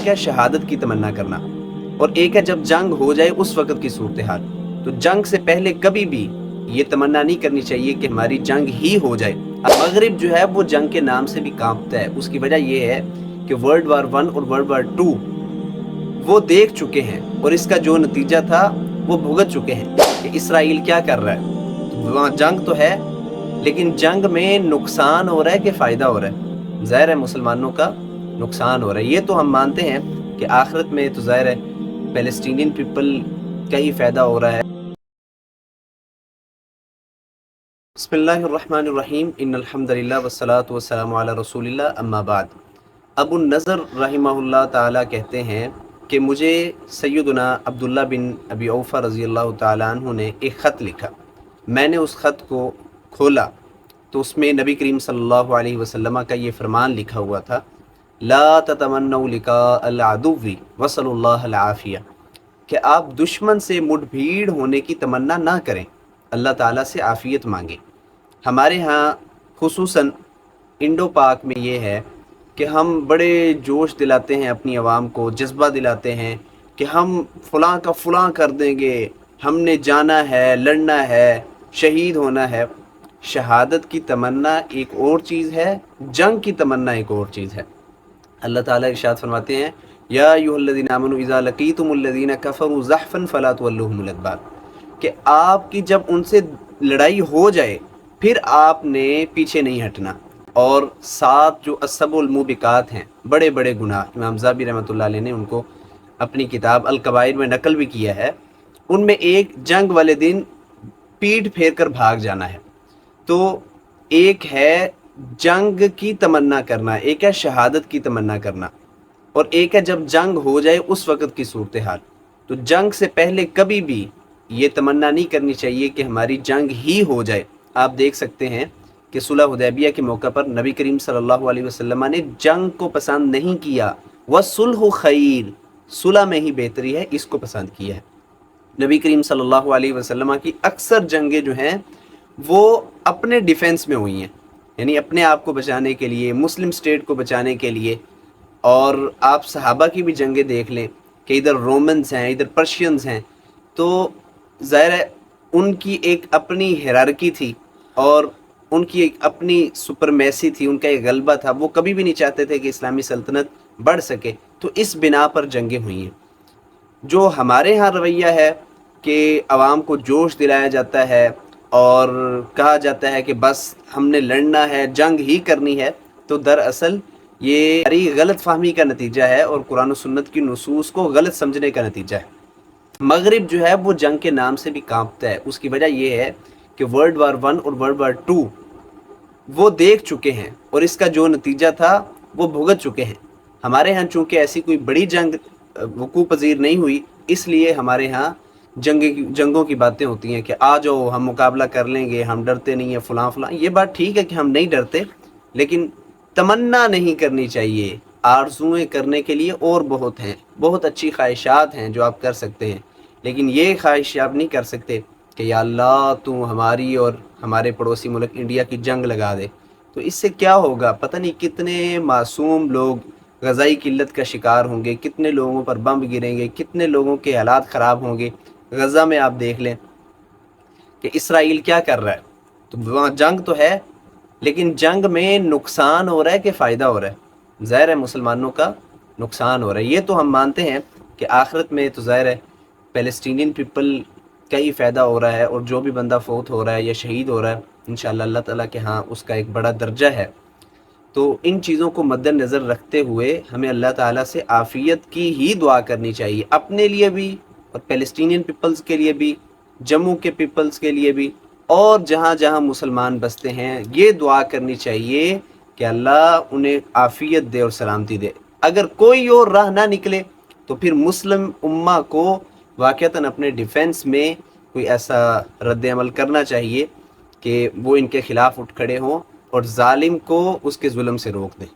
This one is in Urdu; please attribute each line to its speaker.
Speaker 1: ہے شہادت کی تمنا کرنا اور ایک ہے جب جنگ ہو جائے اس وقت کی صورتحال۔ تو جنگ سے پہلے کبھی بھی یہ تمنا نہیں کرنی چاہیے کہ ہماری جنگ ہی ہو جائے۔ مغرب جو ہے وہ جنگ کے نام سے بھی کانپتا ہے۔ اس کی وجہ یہ ہے کہ ورلڈ وار 1 اور ورلڈ وار 2 وہ دیکھ چکے ہیں اور اس کا جو نتیجہ تھا وہ بھگت چکے ہیں کہ اسرائیل کیا کر رہا ہے۔ وہاں جنگ تو ہے لیکن جنگ میں نقصان ہو رہا ہے کہ فائدہ ہو رہا ہے؟ ظاہر ہے مسلمانوں کا نقصان ہو رہا ہے۔ یہ تو ہم مانتے ہیں کہ آخرت میں تو ظاہر ہے پیلسٹینین پیپل کا ہی فائدہ ہو رہا ہے۔ بسم اللہ الرحمن الرحیم، ان الحمدللہ والصلاة والسلام علی رسول اللہ، اما بعد۔ ابو النضر رحمہ اللہ تعالیٰ کہتے ہیں کہ مجھے سیدنا عبداللہ بن ابی اوفیٰ رضی اللہ تعالیٰ عنہ نے ایک خط لکھا۔ میں نے اس خط کو کھولا تو اس میں نبی کریم صلی اللہ علیہ وسلم کا یہ فرمان لکھا ہوا تھا، لا تتمنوا لقاء العدو وصلوا اللہ العافیہ، کہ آپ دشمن سے مٹ بھیڑ ہونے کی تمنا نہ کریں، اللہ تعالیٰ سے عافیت مانگیں۔ ہمارے ہاں خصوصاً انڈو پاک میں یہ ہے کہ ہم بڑے جوش دلاتے ہیں اپنی عوام کو، جذبہ دلاتے ہیں کہ ہم فلاں کا فلاں کر دیں گے، ہم نے جانا ہے، لڑنا ہے، شہید ہونا ہے۔ شہادت کی تمنا ایک اور چیز ہے، جنگ کی تمنا ایک اور چیز ہے۔ اللہ تعالیٰ ارشاد فرماتے ہیں، یا ایھا الذین آمنوا اذا لقیتم الذین کفروا زحفا فلا تولوہم الادبار، کہ آپ کی جب ان سے لڑائی ہو جائے پھر آپ نے پیچھے نہیں ہٹنا۔ اور 7 جو السبع الموبقات ہیں، بڑے بڑے گناہ، امام ذہبی رحمۃ اللہ علیہ نے ان کو اپنی کتاب الکبائر میں نقل بھی کیا ہے، ان میں ایک جنگ والے دن پیٹھ پھیر کر بھاگ جانا ہے۔ تو ایک ہے جنگ کی تمنا کرنا، ایک ہے شہادت کی تمنا کرنا، اور ایک ہے جب جنگ ہو جائے اس وقت کی صورتحال۔ تو جنگ سے پہلے کبھی بھی یہ تمنا نہیں کرنی چاہیے کہ ہماری جنگ ہی ہو جائے۔ آپ دیکھ سکتے ہیں کہ صلح حدیبیہ کے موقع پر نبی کریم صلی اللہ علیہ وسلم نے جنگ کو پسند نہیں کیا، وَالصُّلْحُ خَيْرٌ، صلح میں ہی بہتری ہے، اس کو پسند کیا ہے۔ نبی کریم صلی اللہ علیہ وسلم کی اکثر جنگیں جو ہیں وہ اپنے ڈیفنس میں ہوئی ہیں، یعنی اپنے آپ کو بچانے کے لیے، مسلم سٹیٹ کو بچانے کے لیے۔ اور آپ صحابہ کی بھی جنگیں دیکھ لیں کہ ادھر رومنز ہیں، ادھر پرشینز ہیں، تو ظاہر ہے ان کی ایک اپنی ہیرارکی تھی اور ان کی ایک اپنی سپرمیسی تھی، ان کا ایک غلبہ تھا، وہ کبھی بھی نہیں چاہتے تھے کہ اسلامی سلطنت بڑھ سکے، تو اس بنا پر جنگیں ہوئی ہیں۔ جو ہمارے ہاں رویہ ہے کہ عوام کو جوش دلایا جاتا ہے اور کہا جاتا ہے کہ بس ہم نے لڑنا ہے، جنگ ہی کرنی ہے، تو دراصل یہ ہماری غلط فہمی کا نتیجہ ہے اور قرآن و سنت کی نصوص کو غلط سمجھنے کا نتیجہ ہے۔ مغرب جو ہے وہ جنگ کے نام سے بھی کانپتا ہے۔ اس کی وجہ یہ ہے کہ ورلڈ وار 1 اور ورلڈ وار 2 وہ دیکھ چکے ہیں اور اس کا جو نتیجہ تھا وہ بھگت چکے ہیں۔ ہمارے ہاں چونکہ ایسی کوئی بڑی جنگ وقوع پذیر نہیں ہوئی، اس لیے ہمارے ہاں جنگوں کی باتیں ہوتی ہیں کہ آ جاؤ ہم مقابلہ کر لیں گے، ہم ڈرتے نہیں ہیں، فلاں فلاں۔ یہ بات ٹھیک ہے کہ ہم نہیں ڈرتے، لیکن تمنا نہیں کرنی چاہیے۔ آرزوئیں کرنے کے لیے اور بہت ہیں، بہت اچھی خواہشات ہیں جو آپ کر سکتے ہیں، لیکن یہ خواہش آپ نہیں کر سکتے کہ یا اللہ تو ہماری اور ہمارے پڑوسی ملک انڈیا کی جنگ لگا دے۔ تو اس سے کیا ہوگا؟ پتہ نہیں کتنے معصوم لوگ غذائی قلت کا شکار ہوں گے، کتنے لوگوں پر بم گریں گے، کتنے لوگوں کے حالات خراب ہوں گے۔ غزہ میں آپ دیکھ لیں کہ اسرائیل کیا کر رہا ہے۔ تو وہاں جنگ تو ہے لیکن جنگ میں نقصان ہو رہا ہے کہ فائدہ ہو رہا ہے؟ ظاہر ہے مسلمانوں کا نقصان ہو رہا ہے۔ یہ تو ہم مانتے ہیں کہ آخرت میں تو ظاہر ہے پیلسٹینین پیپل کا ہی فائدہ ہو رہا ہے، اور جو بھی بندہ فوت ہو رہا ہے یا شہید ہو رہا ہے انشاءاللہ اللہ تعالیٰ کے ہاں اس کا ایک بڑا درجہ ہے۔ تو ان چیزوں کو مد نظر رکھتے ہوئے ہمیں اللہ تعالیٰ سے عافیت کی ہی دعا کرنی چاہیے، اپنے لیے بھی اور پیلسٹینین پیپلز کے لیے بھی، جموں کے پیپلز کے لیے بھی، اور جہاں جہاں مسلمان بستے ہیں یہ دعا کرنی چاہیے کہ اللہ انہیں عافیت دے اور سلامتی دے۔ اگر کوئی اور راہ نہ نکلے تو پھر مسلم امہ کو واقعتاً اپنے ڈیفنس میں کوئی ایسا رد عمل کرنا چاہیے کہ وہ ان کے خلاف اٹھ کھڑے ہوں اور ظالم کو اس کے ظلم سے روک دیں۔